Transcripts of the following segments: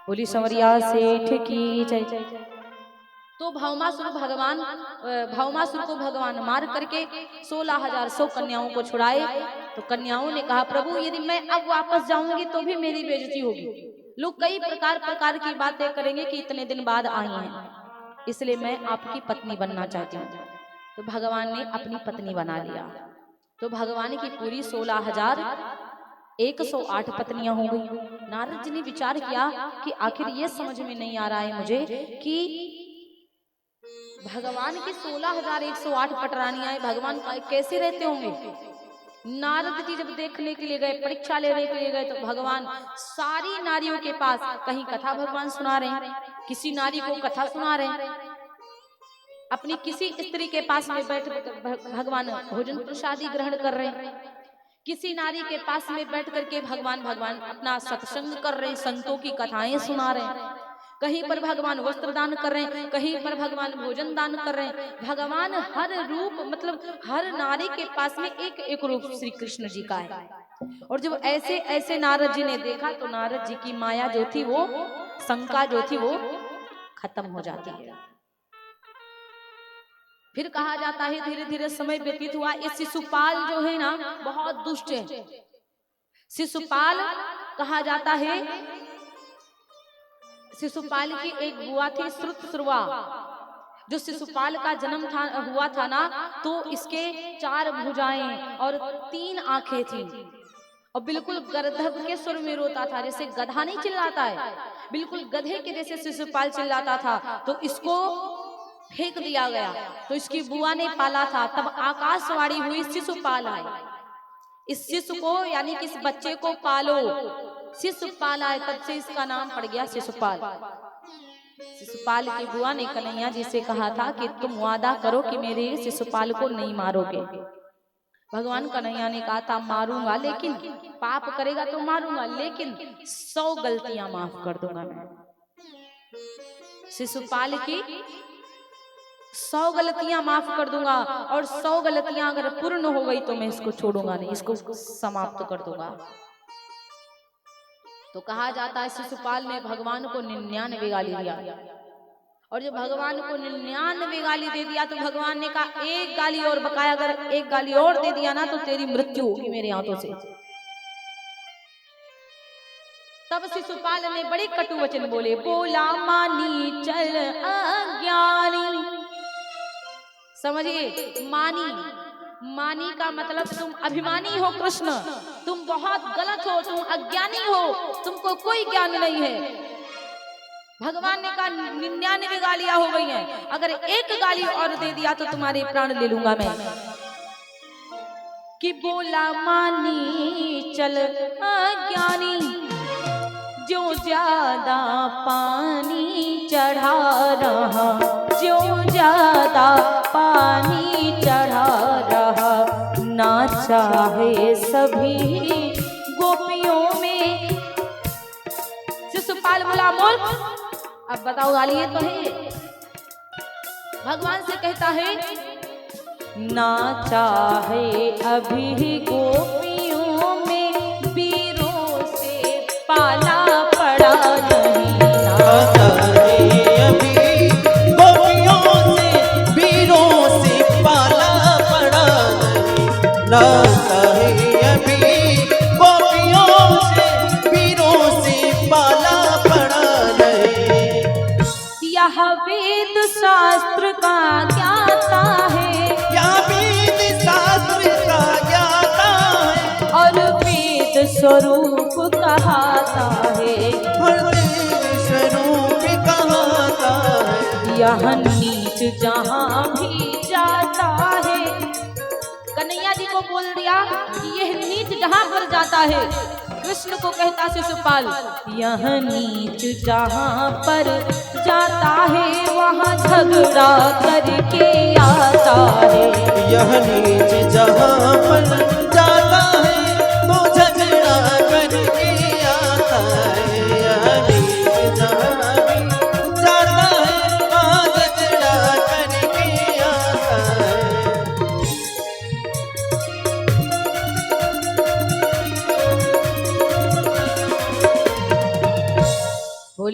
बोली संवरिया सेठ की जय। तो भौमासुर को भगवान मार करके 16,100 कन्याओं को छुड़ाए। तो कन्याओं ने कहा प्रभु यदि मैं अब वापस जाऊंगी तो भी मेरी बेइज्जती होगी, लोग कई प्रकार की बातें करेंगे कि इतने दिन बाद आई हैं, इसलिए मैं आपकी पत्नी बनना चाहती हूँ। तो भगवान ने अपनी पत्नी बना लिया। तो भगवान की पूरी 16,108 पत्नियां हो गई। नारद जी ने विचार किया कि आखिर ये समझ में नहीं आ रहा है मुझे कि भगवान की 16,108 पटरानियां, भगवान कैसे रहते होंगे। नारद जी जब देखने के लिए गए, परीक्षा लेने के लिए गए, तो भगवान सारी नारियों के पास कहीं कथा भगवान सुना रहे हैं, किसी नारी को कथा सुना रहे हैं, अपनी किसी स्त्री के पास में बैठ भगवान भोजन प्रसादी ग्रहण कर रहे हैं, किसी नारी के पास में बैठ करके भगवान अपना सत्संग कर रहे हैं, संतों की कथाएं सुना रहे हैं, कहीं पर भगवान वस्त्र दान कर रहे हैं, कहीं पर भगवान भोजन दान कर रहे हैं। भगवान हर रूप मतलब हर नारी के पास में एक एक रूप श्री कृष्ण जी का है। और जब ऐसे ऐसे नारद जी ने देखा तो नारद जी की माया जो थी, वो शंका जो थी, वो खत्म हो जाती है। फिर कहा जाता है धीरे धीरे समय व्यतीत हुआ, ये शिशुपाल जो है ना बहुत दुष्ट है। शिशुपाल कहा जाता है, शिशुपाल की एक बुआ थी श्रुतश्रुवा। जो शिशुपाल का जन्म हुआ था ना, तो इसके 4 भुजाएं और 3 आंखें थी, और बिल्कुल गर्दभ के सुर में रोता था, जैसे गधा नहीं चिल्लाता है, बिल्कुल गधे के जैसे शिशुपाल चिल्लाता था। तो इसको फेंक दिया गया, तो इसकी बुआ ने पाला था। तब आकाशवाणी हुई शिशुपाल आए, इस शिशु को यानी कि इस बच्चे को पालो, शिशुपाल आए, तब से इसका नाम पड़ गया शिशुपाल। शिशुपाल की बुआ ने कन्हैया जी से कहा था कि तुम वादा करो कि मेरे शिशुपाल को नहीं मारोगे। भगवान कन्हैया ने कहा था मारूंगा, लेकिन पाप करेगा तो मारूंगा, लेकिन 100 गलतियां माफ कर दूंगा मैं। शिशुपाल की 100 गलतियां माफ कर दूंगा, और 100 गलतियां अगर पूर्ण हो गई तो मैं इसको छोड़ूंगा नहीं, इसको समाप्त कर दूंगा। तो कहा जाता है शिशुपाल ने भगवान को 99 गाली दिया, और जब भगवान को 99 गाली दे दिया तो भगवान ने कहा एक गाली और बकाया, अगर एक गाली और दे दिया ना तो तेरी मृत्यु होगी मेरे हाथों से। तब शिशुपाल ने बड़े कटु वचन बोले, बोला मानी चल अज्ञानी। समझिए, मानी का मतलब तुम अभिमानी हो कृष्ण, तुम बहुत गलत हो, तुम अज्ञानी हो, तुमको कोई ज्ञान नहीं है। भगवान ने कहा 99 गालियां हो गई हैं, अगर एक गाली और दे दिया तो तुम्हारे प्राण ले लूंगा मैं। कि बोला मानी चल अज्ञानी, जो ज्यादा पानी चढ़ा रहा, जो ज्यादा पानी चढ़ा रहा, ना चाहे सभी गोपियों में। शिशुपाल बोला मूर्ख, अब बताओ गाली ये तो है। भगवान से कहता है ना चाहे अभी गोपियों में वीरों से पाला पड़ा नहीं, ना चाहे अभी गोपियों से वीरों से पाला पड़ा नहीं, ना चाहे अभी गोपियों से वीरों से पाला पड़ा नहीं। यह वेद शास्त्र का ज्ञाता है, क्या वेद शास्त्र का ज्ञाता है, और वेद स्वरूप कहाता है, हर वेद स्वरूप कहाता है। यह नीच जहां भी जाता है। कन्हैया जी को बोल दिया कि यह नीच जहां पर जाता है। कृष्ण को कहता शिशुपाल, यह नीच जहां पर जाता है, वहां झगड़ा करके आता है। यह नीच जहां पर जाता है तो झगड़ा करके आता है। यह नीच जहां भी जाता है वहां झगड़ा करके आता है।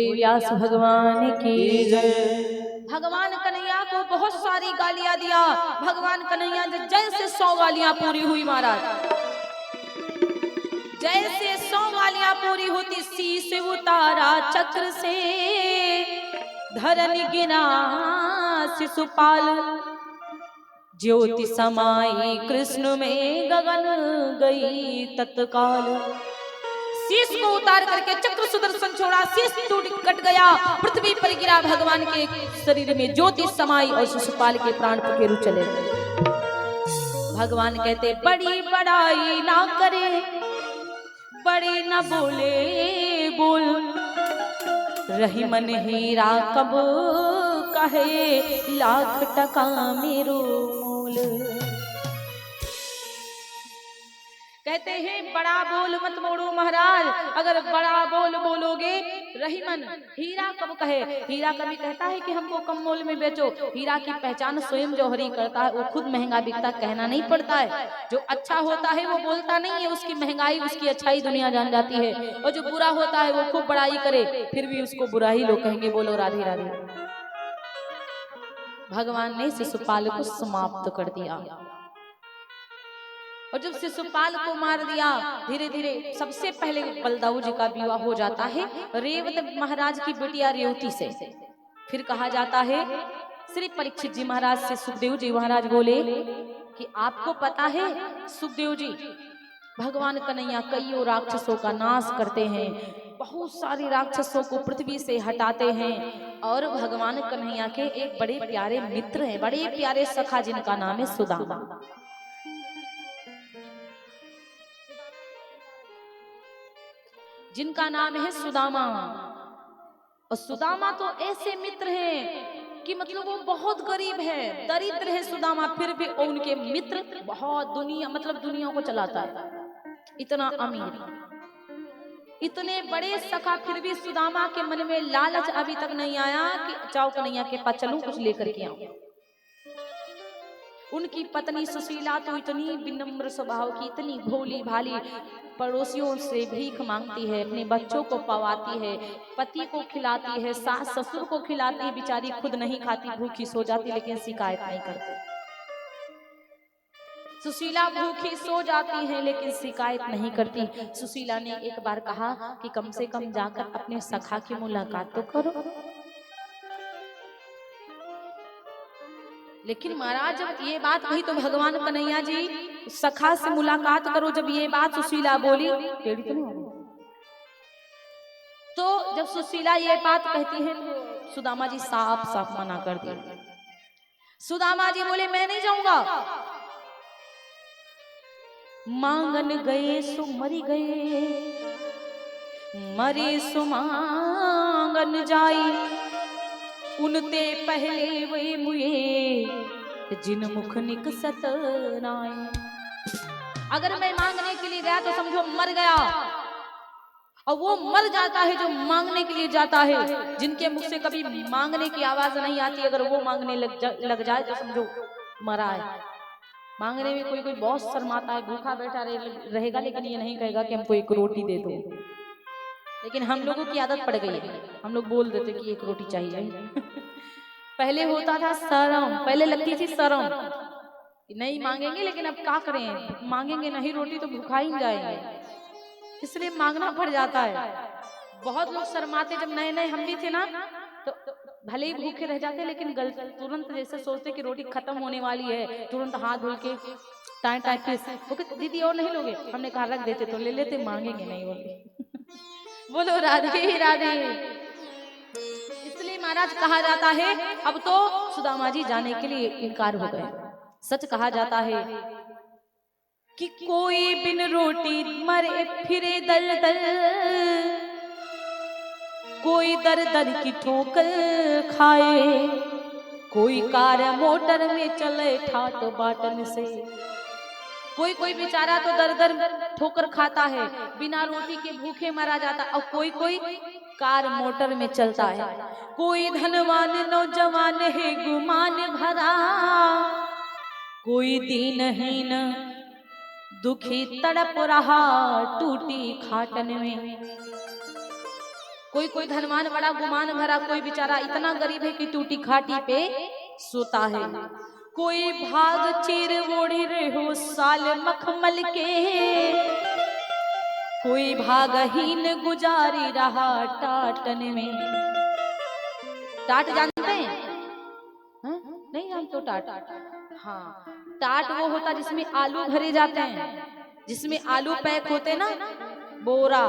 बोले व्यास भगवान की। की जय। भगवान कन्हैया को बहुत सारी गालियां दिया। भगवान कन्हैया जैसे 100 गालियां पूरी हुई महाराज, जैसे 100 गालियां पूरी होती, शीश उतारा चक्र से, धरन गिरा शिशुपाल, ज्योति समाई कृष्ण में गगन गई तत्काल। शीश को उतार करके चक्र सुदर्शन छोड़ा, शीश टूट कट गया, पृथ्वी पर गिरा, भगवान के शरीर में ज्योति समाई और शिशुपाल के प्राण पखेरु चले गए। भगवान कहते बड़ी बड़ाई ना करे, बड़े न बोले बोल, रही मन हीरा कब कहे, लाख टका मेरो मोल। कहते हैं बड़ा बोल मत मोड़ो महाराज, अगर बड़ा बोल बोलोगे, रही मन हीरा कब कहे। हीरा कभी कहता है कि हमको कम मोल में बेचो। हीरा की पहचान स्वयं जो हरि करता है, वो खुद महंगा बिकता, कहना नहीं पड़ता है। जो अच्छा होता है वो बोलता नहीं है, उसकी महंगाई उसकी अच्छाई दुनिया जान जाती है। और जो बुरा होता है वो खूब बड़ाई करे, फिर भी उसको बुरा ही लोग कहेंगे। बोलो राधे राधे। भगवान ने शिशुपाल को समाप्त कर दिया। और जब शिशुपाल को मार दिया, धीरे धीरे सबसे पहले बलदाऊ जी का विवाह हो जाता है रेवत महाराज की बेटिया रेवती से। फिर कहा जाता है श्री परीक्षित जी महाराज से सुखदेव जी महाराज बोले कि आपको पता है सुखदेव जी, भगवान कन्हैया कईयों राक्षसों का नाश करते हैं, बहुत सारे राक्षसों को पृथ्वी से हटाते हैं। और भगवान कन्हैया के एक बड़े प्यारे मित्र हैं, बड़े प्यारे सखा, जिनका नाम है सुदामा। जिनका नाम है सुदामा। और सुदामा तो ऐसे मित्र हैं कि मतलब वो बहुत गरीब है, दरिद्र है सुदामा, फिर भी उनके मित्र बहुत दुनिया, मतलब दुनिया को चलाता है, इतना अमीर, इतने बड़े सखा, फिर भी सुदामा के मन में लालच अभी तक नहीं आया कि जाओ कन्हैया के पास चलूं, कुछ लेकर के आऊं। उनकी पत्नी सुशीला तो इतनी विनम्र स्वभाव की, इतनी भोली भाली, पड़ोसियों से भीख मांगती है, अपने बच्चों को पवाती है, पति को खिलाती है, सास ससुर को खिलाती है, बेचारी खुद नहीं खाती, भूखी सो जाती, लेकिन शिकायत नहीं करती। सुशीला भूखी सो जाती है लेकिन शिकायत नहीं करती। सुशीला ने एक बार कहा कि कम से कम जाकर अपने सखा की मुलाकात तो करो। लेकिन महाराज जब ये बात कही तो भगवान कन्हैया जी सखा से मुलाकात करो, जब ये बात सुशीला बोली, तो जब सुशीला ये बात कहती है तो सुदामा जी साफ साफ मना कर दिया। सुदामा जी बोले मैं नहीं जाऊंगा। मांगन गए सो मरी गए, मरे सो मांगन जाई, उनते पहले वे मुए जिन मुख निकसत नाय। अगर मैं मांगने के लिए गया तो समझो मर गया, और वो मर जाता है जो मांगने के लिए जाता है। जिनके मुख से कभी मांगने की आवाज नहीं आती, अगर वो मांगने लग जाए तो समझो मरा है। मांगने में कोई कोई बहुत शर्माता है, भूखा बैठा रहेगा, लेकिन ये नहीं कहेगा कि हमको एक रोटी दे दो। लेकिन हम लोगों की आदत पड़ गई है, हम लोग बोल देते कि एक रोटी चाहिए। पहले होता था शर्म, पहले लगती थी शर्म, नहीं मांगेंगे, लेकिन अब क्या करें, मांगेंगे नहीं रोटी तो भूखा ही जाएंगे, इसलिए मांगना पड़ जाता है। बहुत लोग शर्माते, जब नए नए हम भी थे ना, तो भले ही भूखे रह जाते, लेकिन तुरंत जैसे सोचते कि रोटी खत्म होने वाली है, तुरंत हाथ धुल के टाइम टाइम दीदी और नहीं लोगे, हमने कहा रख देते तो ले लेते, मांगेंगे नहीं बोले। बोलो राधे राधे। इसलिए महाराज कहा जाता है अब तो सुदामा जी जाने के लिए इनकार हो गए। सच कहा जाता है कि कोई बिन रोटी मरे फिरे दल दल, कोई दर दर की ठोकर खाए, कोई कार मोटर में चले ठाट बाटन से। कोई कोई बेचारा तो दर दर ठोकर खाता है, बिना रोटी के भूखे मरा जाता, और कोई कोई कार मोटर में चलता है। कोई धनवान नौजवान है गुमान भरा, कोई दीनहीन दुखी तड़प रहा टूटी खाटन में। कोई कोई धनवान बड़ा गुमान भरा, कोई बेचारा इतना गरीब है कि टूटी खाटी पे सोता है। कोई भाग चीर ओढ़ी रहो साल मखमल के, कोई भागहीन गुजारी रहा टाटन में। टाट जानते हैं? हाँ? नहीं जानते हो टाट? हाँ, टाट वो होता जिसमें आलू भरे जाते हैं, जिसमें आलू पैक होते ना, बोरा,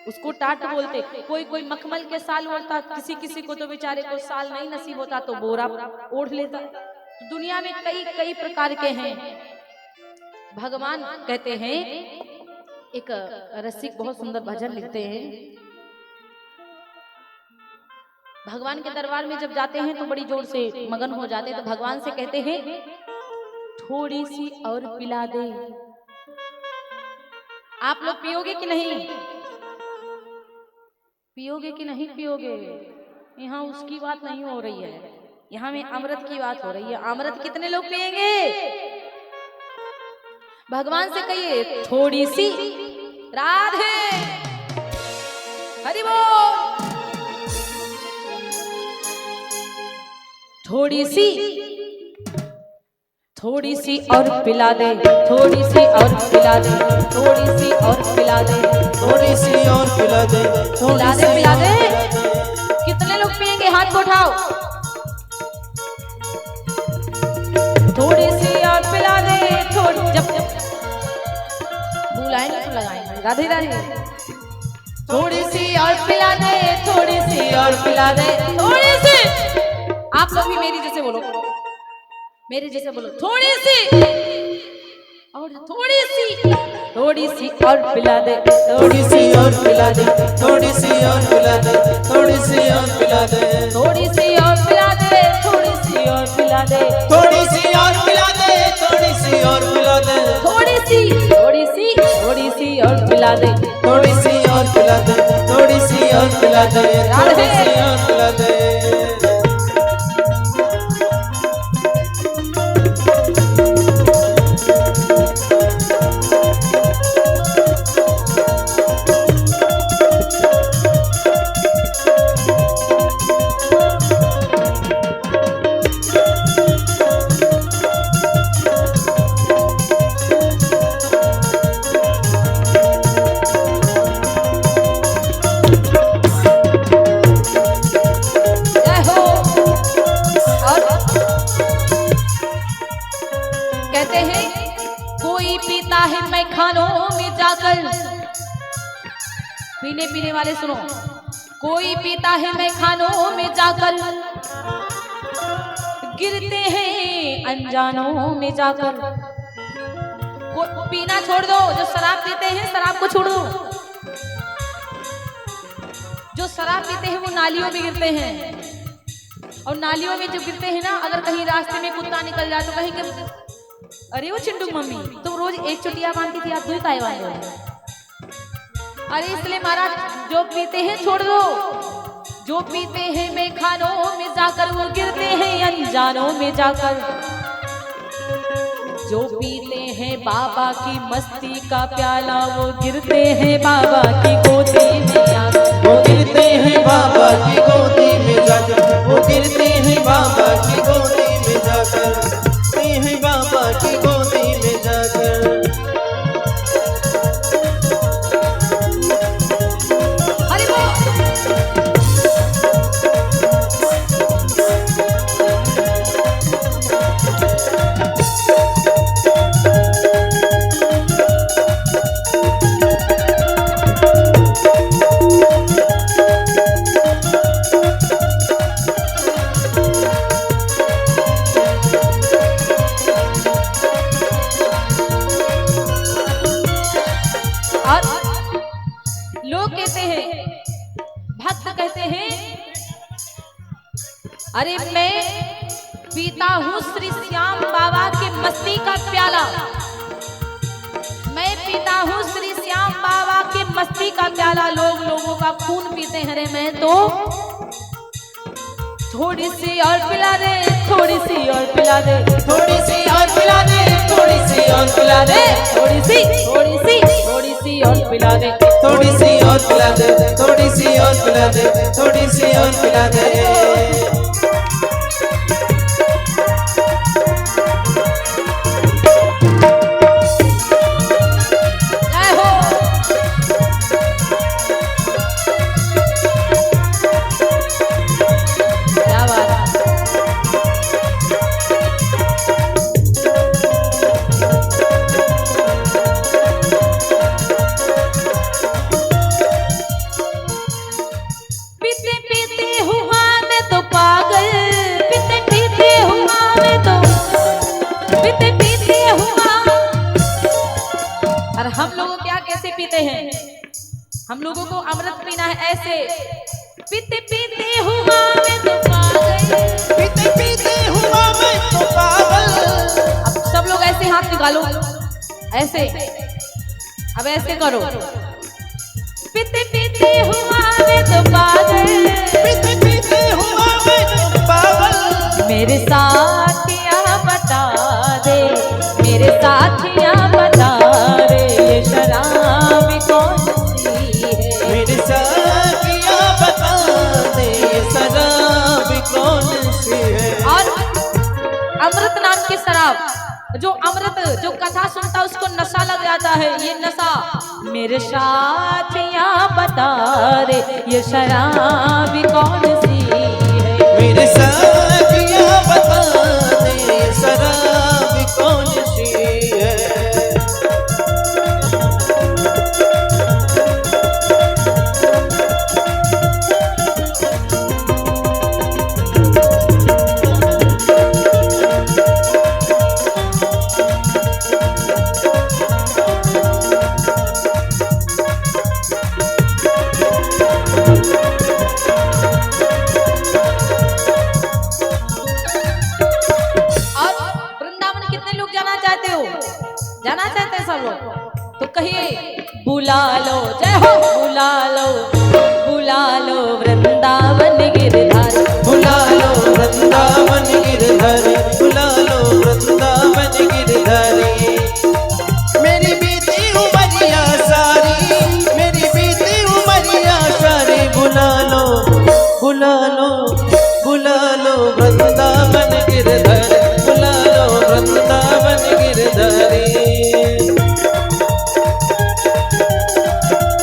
उसको टाट बोलते। कोई कोई मखमल के साल ओढ़ता, किसी किसी को तो बेचारे को साल नहीं नसीब होता तो बोरा ओढ़ लेता। तो दुनिया में कई कई प्रकार के हैं। भगवान कहते हैं, एक रसिक बहुत सुंदर भजन लिखते हैं। भगवान के दरबार में जब जाते हैं तो बड़ी जोर से मगन हो जाते हैं, तो भगवान से कहते हैं थोड़ी सी और पिला दे। आप लोग पियोगे कि नहीं? पियोगे कि नहीं पियोगे? यहाँ उसकी बात नहीं हो रही है, यहाँ में अमृत की बात हो रही है। अमृत कितने लोग पिएंगे? भगवान से कहिए थोड़ी सी। राधे हरि बोल। थोड़ी सी और पिला दे, थोड़ी सी और पिला दे, थोड़ी सी और पिला दे, थोड़ी सी और पिला दे, पिला दे, पिला दे। कितने लोग पिएंगे? हाथ को उठाओ। थोड़ी सी और पिला दे, थोड़ी। जब बुलाएंगे तो लगाएंगे। राधे राधे। थोड़ी सी और पिला दे, थोड़ी सी और पिला दे, थोड़ी सी। आप लोग भी मेरी जैसे बोलो, मेरे जैसे बोलो। थोड़ी सी और थोड़ी सी, थोड़ी सी और पिला दे, थोड़ी सी और पिला दे, थोड़ी सी और पिला दे, थोड़ी सी और पिला दे, थोड़ी सी और पिला दे, थोड़ी सी और पिला दे, थोड़ी सी और पिला दे, थोड़ी सी और पिला दे, थोड़ी सी, थोड़ी सी, थोड़ी सी और पिला दे, थोड़ी सी और पिला दे, थोड़ी सी और पिला दे, थोड़ी सी और पिला दे। पीने वाले सुनो। कोई पीता है मैखानों में जाकर, गिरते हैं अनजानों में जाकर। पीना छोड़ दो। जो शराब पीते हैं शराब को छोड़ दो। जो शराब पीते हैं वो नालियों में गिरते हैं, और नालियों में जो गिरते हैं ना, अगर कहीं रास्ते में कुत्ता निकल जाए तो कहेंगे अरे वो चिंटू मम्मी तुम रोज एक चुटिया बांधती थी, आप 2 ताई बांध रहे हो। अरे इसलिए महाराज जो पीते हैं छोड़ दो। जो पीते हैं मैखानों में जाकर, वो गिरते हैं अनजानों में जाकर। जो पीते हैं बाबा की मस्ती का प्याला, वो गिरते हैं बाबा की गोदी में जाकर। वो गिरते हैं बाबा की गोदी में जाकर, वो गिरते हैं बाबा की गोदी में जाकर, गिरते हैं बाबा की गोदी में जाकर। अरे मैं पीता हूँ श्री श्याम बाबा की मस्ती का प्याला। मैं पीता हूँ श्री श्याम बाबा की मस्ती का प्याला। लोग लोगों का खून पीते हैं, रे मैं तो थोड़ी सी और पिला दे, थोड़ी सी और पिला दे, थोड़ी सी और पिला दे, थोड़ी सी और पिला दे, थोड़ी सी और पिला दे, थोड़ी सी और पिला दे, थोड़ी सी और पिला दे, थोड़ी सी और पिला दे। जय हो। क्या बात है। पीते पीते हुआ मैं तो पागल, पीते पीते हुआ मैं तो, पीते पीते हुआ। और हम लोगों क्या कैसे पीते हैं? हम लोगों को अमृत पीना है ऐसे, पीते पीते हुआ मैं तो पागल, पीते पीते हुआ मैं तो पागल। अब सब लोग ऐसे हाथ निकालो, ऐसे, अब ऐसे करो, पीते पीते हुआ मैं तो पागल, पीते पीते हुआ मैं तो पागल। मेरे साथिया बता दे, मेरे साथिया बता दे, ये शराब कौन सी है? मेरे साथिया बता दे, ये शराब कौन सी है? और अमृत नाम की शराब, जो अमृत जो कथा सुनता उसको नशा लग जाता है, ये नशा। मेरे साथिया बता दे, ये शराब कौन सी है? मेरे साथिया बता दे, ये शराब कौन सी है? जाना चाहते हैं सब लोग तो कहिए बुला लो, जय हो, बुला लो, बुला लो वृंदावन गिरधारी, बुला लो वृंदावन गिरधर,